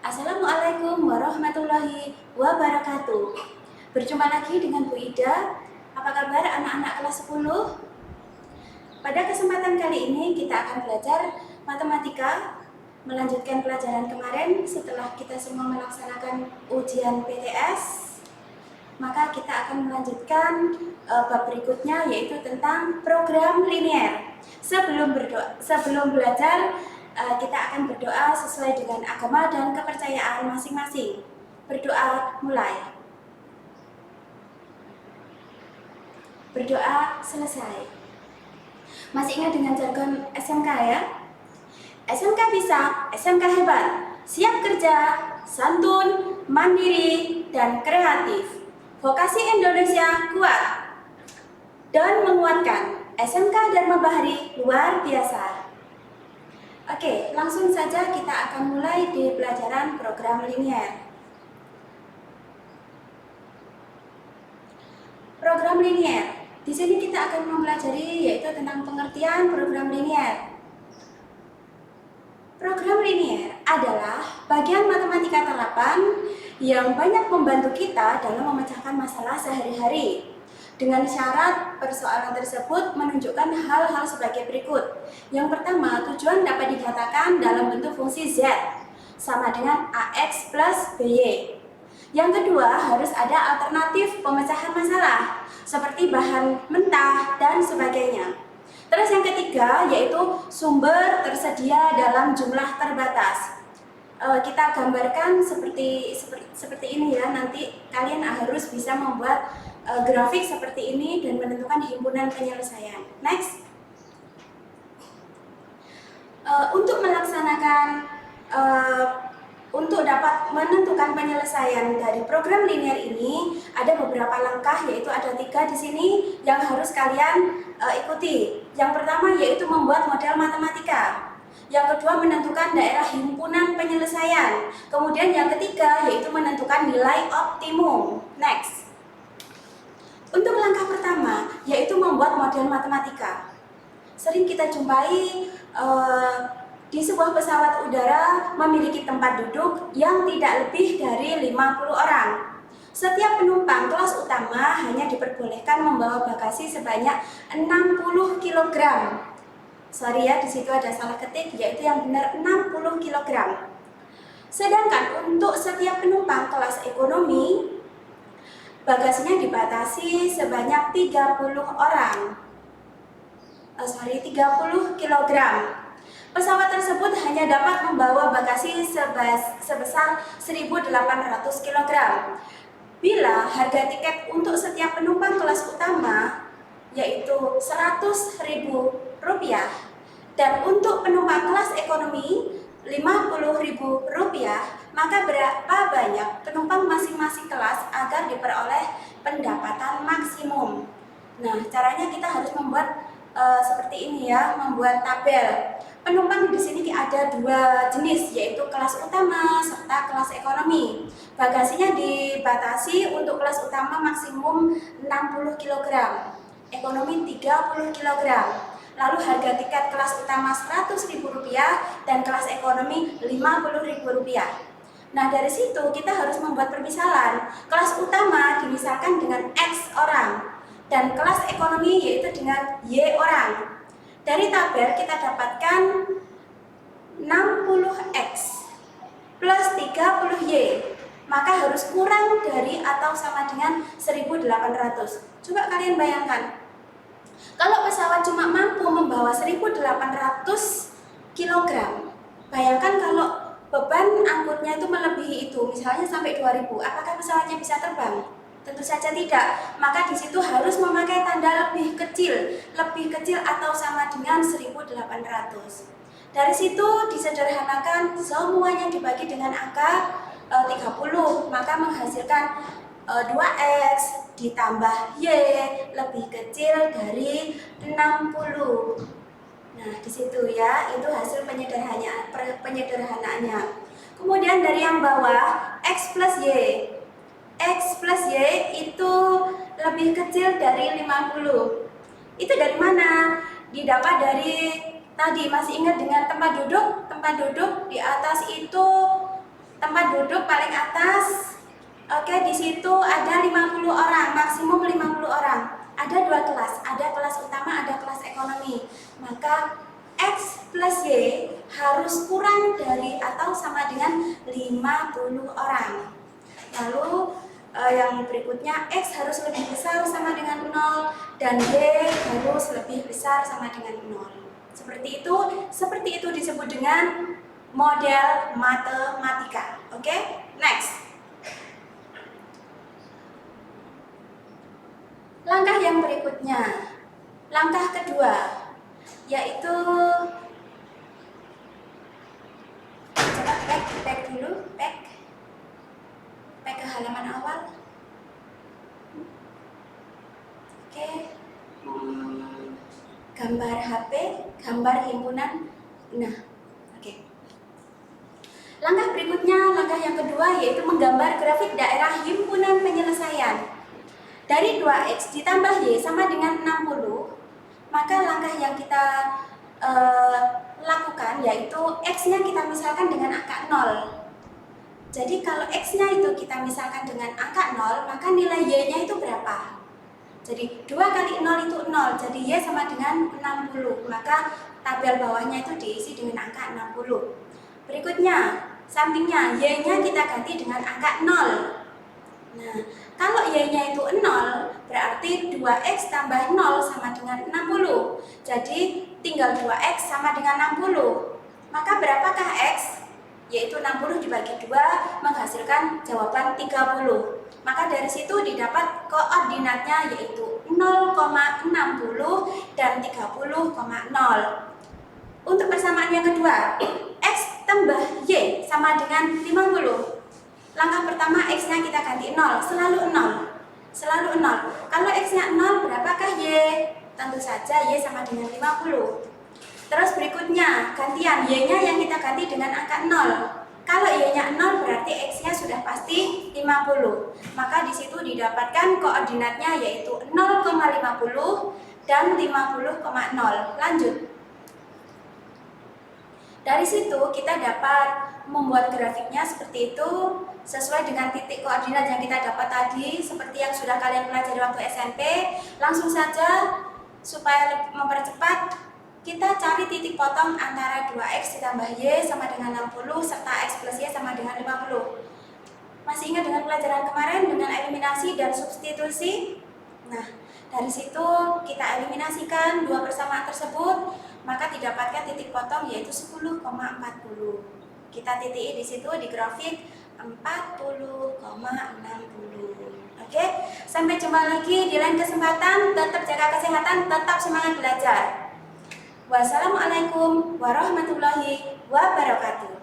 Assalamualaikum warahmatullahi wabarakatuh. Berjumpa lagi dengan Bu Ida. Apa kabar anak-anak kelas 10? Pada kesempatan kali ini kita akan belajar matematika, melanjutkan pelajaran kemarin setelah kita semua melaksanakan ujian PTS. Maka kita akan melanjutkan bab berikutnya, yaitu tentang program linier. Sebelum belajar, kita akan berdoa sesuai dengan agama dan kepercayaan masing-masing. Berdoa mulai. Berdoa selesai. Masih ingat dengan jargon SMK ya? SMK bisa, SMK hebat, siap kerja, santun, mandiri, dan kreatif. Vokasi Indonesia kuat dan menguatkan. SMK Dharma Bahari luar biasa. Oke, langsung saja kita akan mulai di pelajaran program linier. Program linier. Di sini kita akan mempelajari yaitu tentang pengertian program linier. Program linier adalah bagian matematika terapan yang banyak membantu kita dalam memecahkan masalah sehari-hari. Dengan syarat persoalan tersebut menunjukkan hal-hal sebagai berikut. Yang pertama, tujuan dapat dikatakan dalam bentuk fungsi Z sama dengan AX plus BY. Yang kedua, harus ada alternatif pemecahan masalah seperti bahan mentah dan sebagainya. Terus yang ketiga yaitu sumber tersedia dalam jumlah terbatas. Kita gambarkan seperti ini ya. Nanti kalian harus bisa membuat grafik seperti ini dan menentukan himpunan penyelesaian. Next. Untuk dapat menentukan penyelesaian dari program linier ini ada beberapa langkah, yaitu ada 3 di sini yang harus kalian ikuti. Yang pertama yaitu membuat model matematika. Yang kedua menentukan daerah himpunan penyelesaian. Kemudian yang ketiga yaitu menentukan nilai optimum. Next. Untuk langkah pertama yaitu membuat model matematika. Sering kita jumpai di sebuah pesawat udara memiliki tempat duduk yang tidak lebih dari 50 orang. Setiap penumpang kelas utama hanya diperbolehkan membawa bagasi sebanyak 60 kg. Sorry ya, di situ ada salah ketik, yaitu yang benar 60 kg. Sedangkan untuk setiap penumpang kelas ekonomi, bagasinya dibatasi sebanyak 30 orang. 30 kg. Pesawat tersebut hanya dapat membawa bagasi sebesar 1.800 kg. Bila harga tiket untuk setiap penumpang kelas utama yaitu Rp100.000 dan untuk penumpang kelas ekonomi Rp50.000, maka berapa banyak penumpang masing-masing kelas agar diperoleh pendapatan maksimum. Nah, caranya kita harus membuat seperti ini ya, membuat tabel. Penumpang di sini ada 2 jenis, yaitu kelas utama serta kelas ekonomi. Bagasinya dibatasi untuk kelas utama maksimum 60 kg, ekonomi 30 kg. Lalu harga tiket kelas utama Rp100.000 dan kelas ekonomi Rp50.000. Nah, dari situ kita harus membuat permisalan. Kelas utama dimisalkan dengan X orang dan kelas ekonomi yaitu dengan Y orang. Dari tabel kita dapatkan 60X plus 30Y, maka harus kurang dari atau sama dengan 1.800. Coba kalian bayangkan, kalau pesawat cuma mampu membawa 1.800 kg, bayangkan kalau beban angkutnya itu melebihi itu, misalnya sampai 2.000, apakah pesawatnya bisa terbang? Tentu saja tidak. Maka di situ harus memakai tanda lebih kecil atau sama dengan 1.800. Dari situ disederhanakan, semuanya dibagi dengan angka 30, maka menghasilkan 2X ditambah Y lebih kecil dari 60. Nah, di situ ya, itu hasil penyederhanaannya. Kemudian dari yang bawah, X plus Y. X plus Y itu lebih kecil dari 50. Itu dari mana? Didapat dari tadi, masih ingat dengan tempat duduk? Tempat duduk di atas itu Tempat duduk paling atas. Oke, di situ ada 50 orang, maksimum 50 orang. Ada dua kelas, ada kelas utama, ada kelas ekonomi. Maka X plus Y harus kurang dari atau sama dengan 50 orang. Lalu yang berikutnya X harus lebih besar sama dengan 0 dan Y harus lebih besar sama dengan 0. Seperti itu disebut dengan model matematika. Oke, next. Langkah yang berikutnya, langkah kedua, yaitu coba back dulu, back ke halaman awal. Oke, gambar HP, gambar himpunan. Nah, oke. Langkah berikutnya, langkah yang kedua, yaitu menggambar grafik daerah himpunan penyelesaian. Dari 2X ditambah Y sama dengan 60, maka langkah yang kita lakukan yaitu X-nya kita misalkan dengan angka 0. Jadi kalau X-nya itu kita misalkan dengan angka 0, maka nilai Y-nya itu berapa? Jadi 2 kali 0 itu 0, jadi Y sama dengan 60. Maka tabel bawahnya itu diisi dengan angka 60. Berikutnya, sampingnya Y-nya kita ganti dengan angka 0. Nah, kalau Y-nya itu 0, berarti 2X tambah 0 sama dengan 60. Jadi tinggal 2X sama dengan 60. Maka berapakah X? Yaitu 60 dibagi 2 menghasilkan jawaban 30. Maka dari situ didapat koordinatnya yaitu 0,60 dan 30,0. Untuk persamaan yang kedua, X tambah Y sama dengan 50. Langkah pertama X-nya kita ganti 0, selalu 0. Selalu 0. Kalau X-nya 0, berapakah Y? Tentu saja Y sama dengan 50. Terus berikutnya, gantian Y-nya yang kita ganti dengan angka 0. Kalau Y-nya 0, berarti X-nya sudah pasti 50. Maka di situ didapatkan koordinatnya yaitu 0,50 dan 50,0. Lanjut. Dari situ kita dapat membuat grafiknya seperti itu sesuai dengan titik koordinat yang kita dapat tadi, seperti yang sudah kalian pelajari waktu SMP. Langsung saja, supaya mempercepat, kita cari titik potong antara 2X ditambah Y sama dengan 60 serta X plus Y sama dengan 50. Masih ingat dengan pelajaran kemarin dengan eliminasi dan substitusi? Nah, dari situ kita eliminasikan dua persamaan tersebut, maka didapatkan titik potong yaitu 10,40. Kita titiki di situ di grafik 40,60. Oke, sampai jumpa lagi di lain kesempatan. Tetap jaga kesehatan, tetap semangat belajar. Wassalamualaikum warahmatullahi wabarakatuh.